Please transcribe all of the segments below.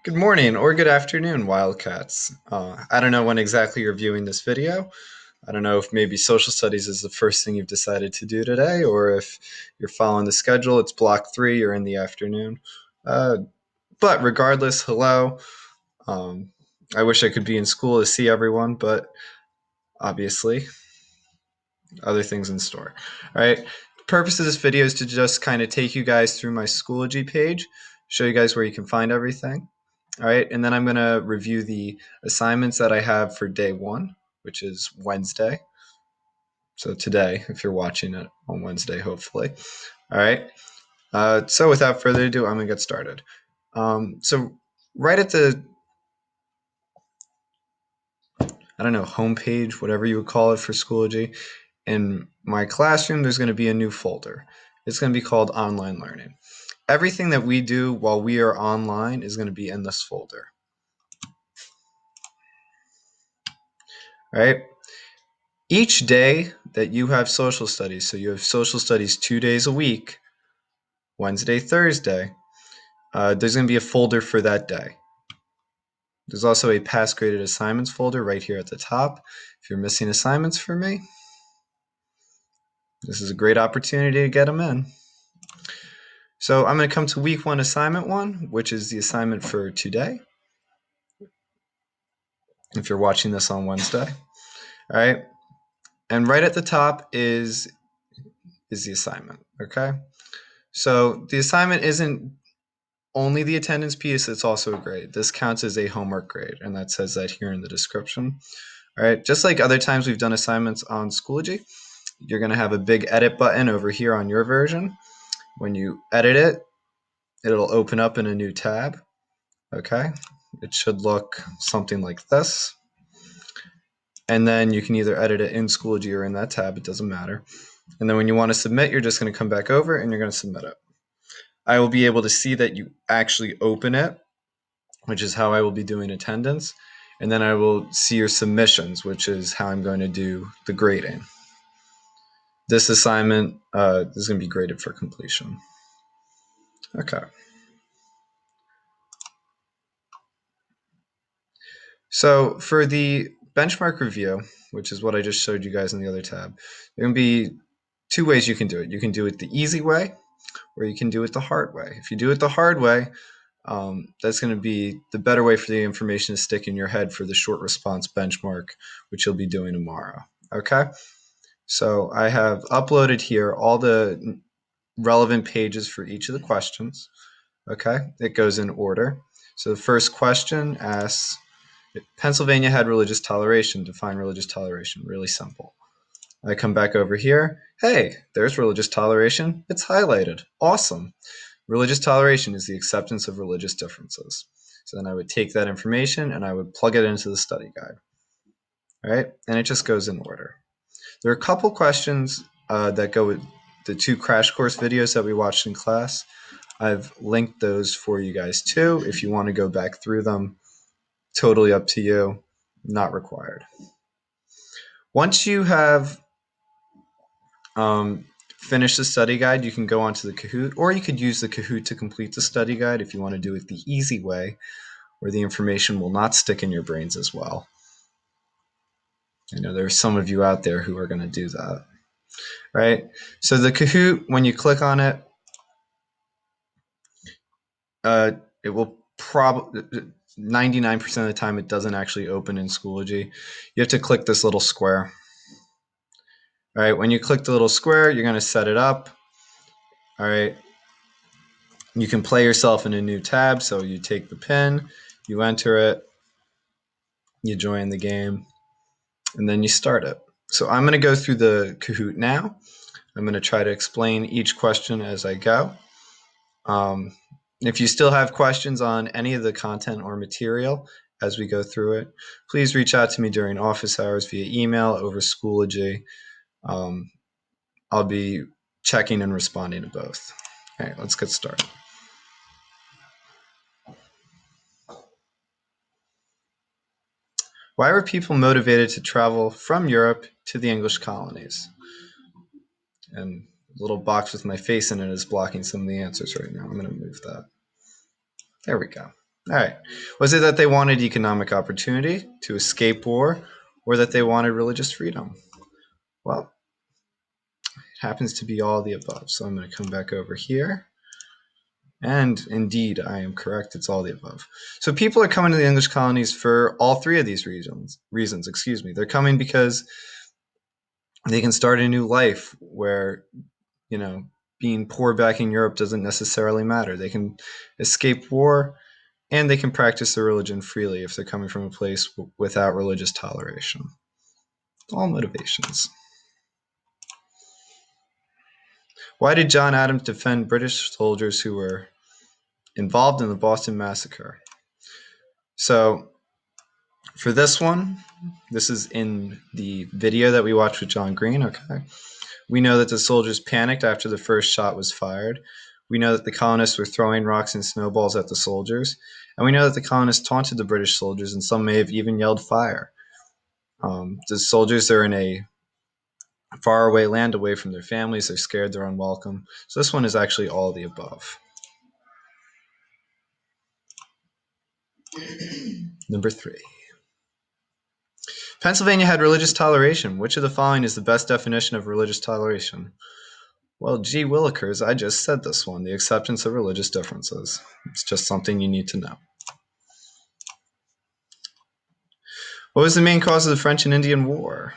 Good morning or good afternoon, Wildcats. I don't know when exactly you're viewing this video. I don't know if maybe social studies is the first thing you've decided to do today, or if you're following the schedule, it's block 3, you're in the afternoon. Uh, but regardless, hello. Um, I wish I could be in school to see everyone, but obviously, other things in store. All right. The purpose of this video is to just kind of take you guys through my Schoology page, show you guys where you can find everything. All right, and then I'm going to review the assignments that I have for day 1, which is Wednesday. So today, if you're watching it on Wednesday, hopefully. All right, so without further ado, I'm going to get started. So right at the, I don't know, homepage, whatever you would call it for Schoology, in my classroom, there's going to be a new folder. It's going to be called Online Learning. Everything that we do while we are online is going to be in this folder. All right. Each day that you have social studies, so you have social studies 2 days a week, Wednesday, Thursday, there's going to be a folder for that day. There's also a past graded assignments folder right here at the top. If you're missing assignments for me, this is a great opportunity to get them in. So I'm going to come to week 1, assignment 1, which is the assignment for today, if you're watching this on Wednesday. All right. And right at the top is the assignment, okay? So the assignment isn't only the attendance piece, it's also a grade. This counts as a homework grade, and that says that here in the description. All right, just like other times we've done assignments on Schoology, you're going to have a big edit button over here on your version. When you edit it, it'll open up in a new tab. Okay, it should look something like this. And then you can either edit it in Schoology or in that tab, it doesn't matter. And then when you want to submit, you're just going to come back over and you're going to submit it. I will be able to see that you actually open it, which is how I will be doing attendance. And then I will see your submissions, which is how I'm going to do the grading. This assignment is going to be graded for completion. Okay. So for the benchmark review, which is what I just showed you guys in the other tab, there can be 2 ways you can do it. You can do it the easy way, or you can do it the hard way. If you do it the hard way, that's going to be the better way for the information to stick in your head for the short response benchmark, which you'll be doing tomorrow. Okay? So I have uploaded here all the relevant pages for each of the questions. Okay? It goes in order. So the first question asks, Pennsylvania had religious toleration. Define religious toleration. Really simple. I come back over here. Hey, there's religious toleration. It's highlighted. Awesome. Religious toleration is the acceptance of religious differences. So then I would take that information and I would plug it into the study guide. All right, and it just goes in order. There are a couple questions that go with the 2 crash course videos that we watched in class. I've linked those for you guys too. If you want to go back through them, totally up to you, not required. Once you have finished the study guide, you can go onto the Kahoot, or you could use the Kahoot to complete the study guide if you want to do it the easy way, where the information will not stick in your brains as well. I know there's some of you out there who are going to do that, right? So the Kahoot, when you click on it, it will probably 99% of the time it doesn't actually open in Schoology. You have to click this little square. All right, when you click the little square, you're going to set it up. All right, you can play yourself in a new tab. So you take the pin, you enter it, you join the game, and then you start it. So I'm going to go through the Kahoot now. I'm going to try to explain each question as I go. If you still have questions on any of the content or material as we go through it, please reach out to me during office hours via email over Schoology. I'll be checking and responding to both. All right, let's get started. Why were people motivated to travel from Europe to the English colonies? And a little box with my face in it is blocking some of the answers right now. I'm going to move that. There we go. All right. Was it that they wanted economic opportunity to escape war, or that they wanted religious freedom? Well, it happens to be all the above. So I'm going to come back over here. And indeed, I am correct. It's all the above. So people are coming to the English colonies for all three of these reasons. Excuse me. They're coming because they can start a new life where, you know, being poor back in Europe doesn't necessarily matter. They can escape war and they can practice their religion freely if they're coming from a place without religious toleration. All motivations. Why did John Adams defend British soldiers who were involved in the Boston Massacre? So for this one, this is in the video that we watched with John Green, okay? We know that the soldiers panicked after the first shot was fired. We know that the colonists were throwing rocks and snowballs at the soldiers. And we know that the colonists taunted the British soldiers, and some may have even yelled fire. The soldiers are in a faraway land away from their families. They're scared, they're unwelcome. So this one is actually all the above. Number 3. Pennsylvania had religious toleration. Which of the following is the best definition of religious toleration? Well, gee willikers, I just said this one, the acceptance of religious differences. It's just something you need to know. What was the main cause of the French and Indian War?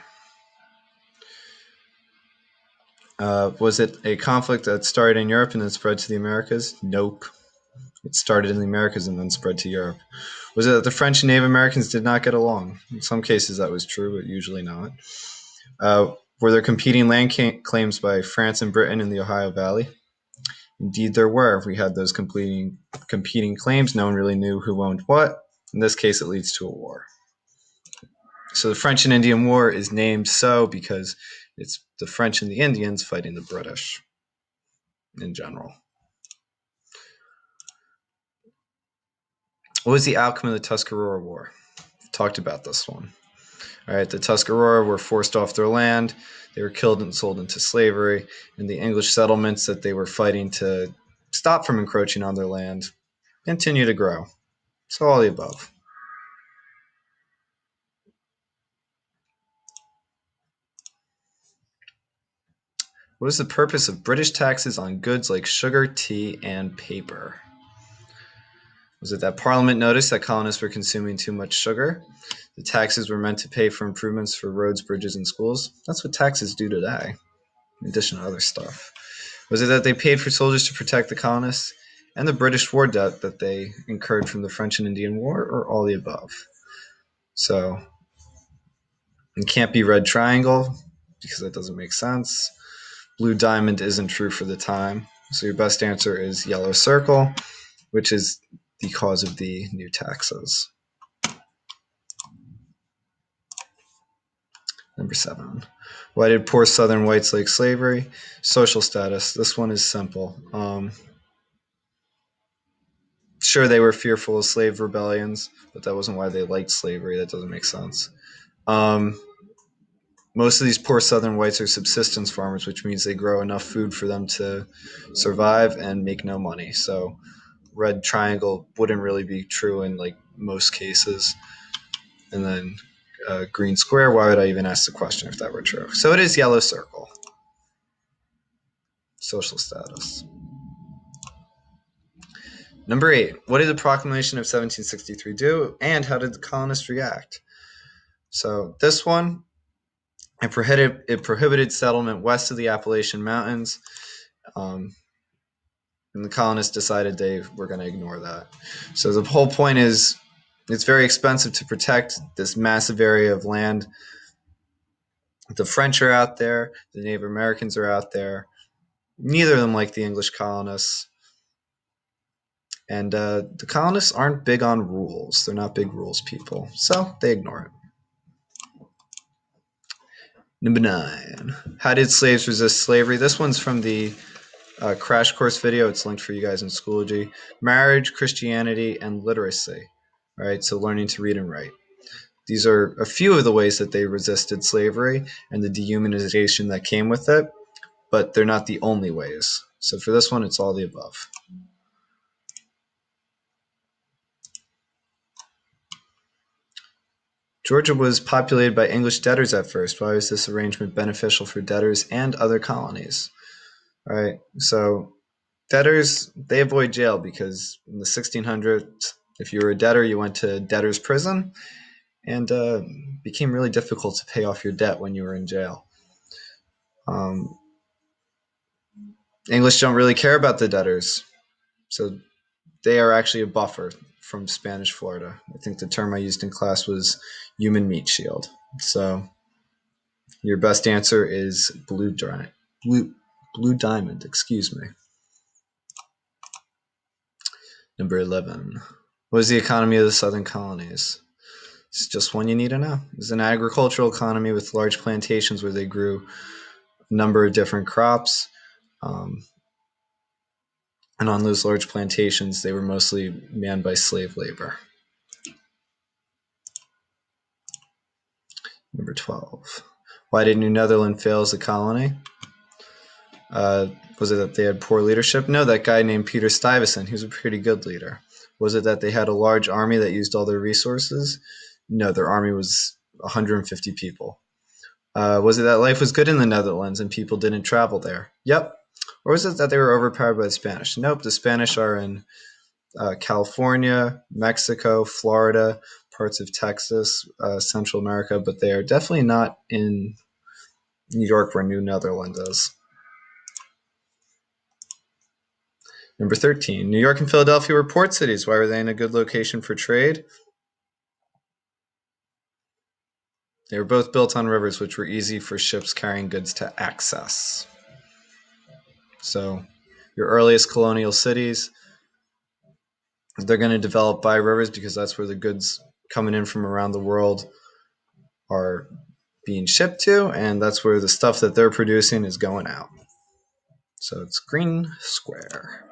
Was it a conflict that started in Europe and then spread to the Americas? Nope. It started in the Americas and then spread to Europe. Was it that the French and Native Americans did not get along? In some cases that was true, but usually not. Were there competing land claims by France and Britain in the Ohio Valley? Indeed there were. We had those competing claims. No one really knew who owned what. In this case, it leads to a war. So the French and Indian War is named so because it's the French and the Indians fighting the British in general. What was the outcome of the Tuscarora War? We've talked about this one. All right, the Tuscarora were forced off their land. They were killed and sold into slavery. And the English settlements that they were fighting to stop from encroaching on their land continue to grow. So all the above. What is the purpose of British taxes on goods like sugar, tea, and paper? Was it that Parliament noticed that colonists were consuming too much sugar? The taxes were meant to pay for improvements for roads, bridges, and schools. That's what taxes do today, in addition to other stuff. Was it that they paid for soldiers to protect the colonists? And the British war debt that they incurred from the French and Indian War, or all the above? So, it can't be red triangle, because that doesn't make sense. Blue diamond isn't true for the time. So your best answer is yellow circle, which is the cause of the new taxes. Number 7. Why did poor Southern whites like slavery? Social status. This one is simple. Sure, they were fearful of slave rebellions, but that wasn't why they liked slavery. That doesn't make sense. Most of these poor Southern whites are subsistence farmers, which means they grow enough food for them to survive and make no money. So red triangle wouldn't really be true in like most cases. And then green square, why would I even ask the question if that were true? So it is yellow circle. Social status. Number 8. What did the Proclamation of 1763 do, and how did the colonists react? So this one, it prohibited settlement west of the Appalachian Mountains, and the colonists decided they were going to ignore that. So the whole point is it's very expensive to protect this massive area of land. The French are out there, the Native Americans are out there. Neither of them like the English colonists. And the colonists aren't big on rules. They're not big rules people. So they ignore it. Number 9. How did slaves resist slavery? This one's from the crash course video. It's linked for you guys in Schoology. Marriage, Christianity, and literacy. All right, so learning to read and write. These are a few of the ways that they resisted slavery and the dehumanization that came with it, but they're not the only ways. So for this one, it's all the above. Georgia was populated by English debtors at first. Why was this arrangement beneficial for debtors and other colonies? All right, so debtors, they avoid jail because in the 1600s, if you were a debtor, you went to debtor's prison and became really difficult to pay off your debt when you were in jail. English don't really care about the debtors, so they are actually a buffer from Spanish Florida. I think the term I used in class was human meat shield. So your best answer is blue diamond, excuse me. Number 11. What is the economy of the southern colonies? It's just one you need to know. It's an agricultural economy with large plantations where they grew a number of different crops. And on those large plantations, they were mostly manned by slave labor. Number 12. Why did New Netherland fail as a colony? Was it that they had poor leadership? No, that guy named Peter Stuyvesant, he was a pretty good leader. Was it that they had a large army that used all their resources? No, their army was 150 people. Was it that life was good in the Netherlands and people didn't travel there? Yep. Or was it that they were overpowered by the Spanish? Nope, the Spanish are in California, Mexico, Florida, parts of Texas, Central America, but they are definitely not in New York where New Netherland is. Number 13, New York and Philadelphia were port cities. Why were they in a good location for trade? They were both built on rivers, which were easy for ships carrying goods to access. So your earliest colonial cities, they're going to develop by rivers because that's where the goods coming in from around the world are being shipped to, and that's where the stuff that they're producing is going out. So it's green square.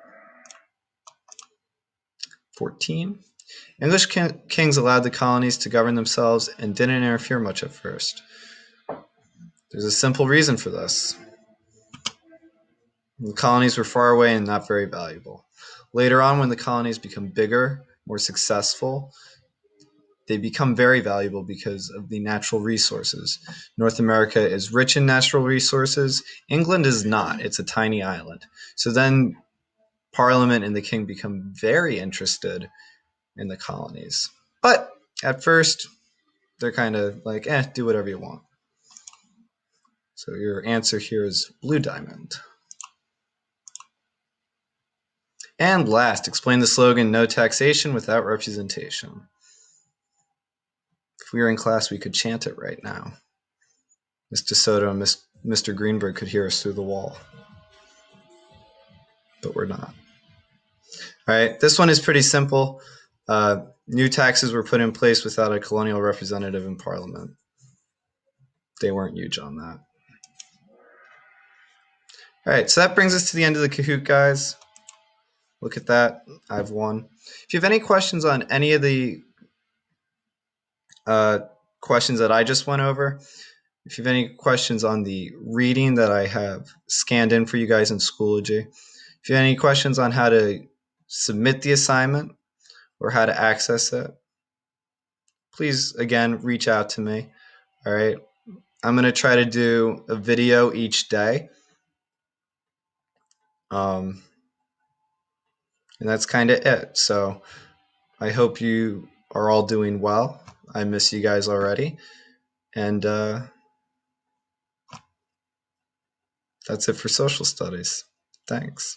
14. English kings allowed the colonies to govern themselves and didn't interfere much at first. There's a simple reason for this. The colonies were far away and not very valuable. Later on, when the colonies become bigger, more successful, they become very valuable because of the natural resources. North America is rich in natural resources. England is not. It's a tiny island. So then Parliament and the king become very interested in the colonies. But at first, they're kind of like, do whatever you want. So your answer here is blue diamond. And last, explain the slogan, no taxation without representation. If we were in class, we could chant it right now. Mr. Soto and Mr. Greenberg could hear us through the wall. But we're not. All right, this one is pretty simple. New taxes were put in place without a colonial representative in Parliament. They weren't huge on that. All right, so that brings us to the end of the Kahoot, guys. Look at that. I've won. If you have any questions on any of the questions that I just went over, if you have any questions on the reading that I have scanned in for you guys in Schoology, if you have any questions on how to submit the assignment or how to access it, please, again, reach out to me. All right. I'm going to try to do a video each day. And that's kind of it. So I hope you are all doing well. I miss you guys already. And that's it for social studies. Thanks.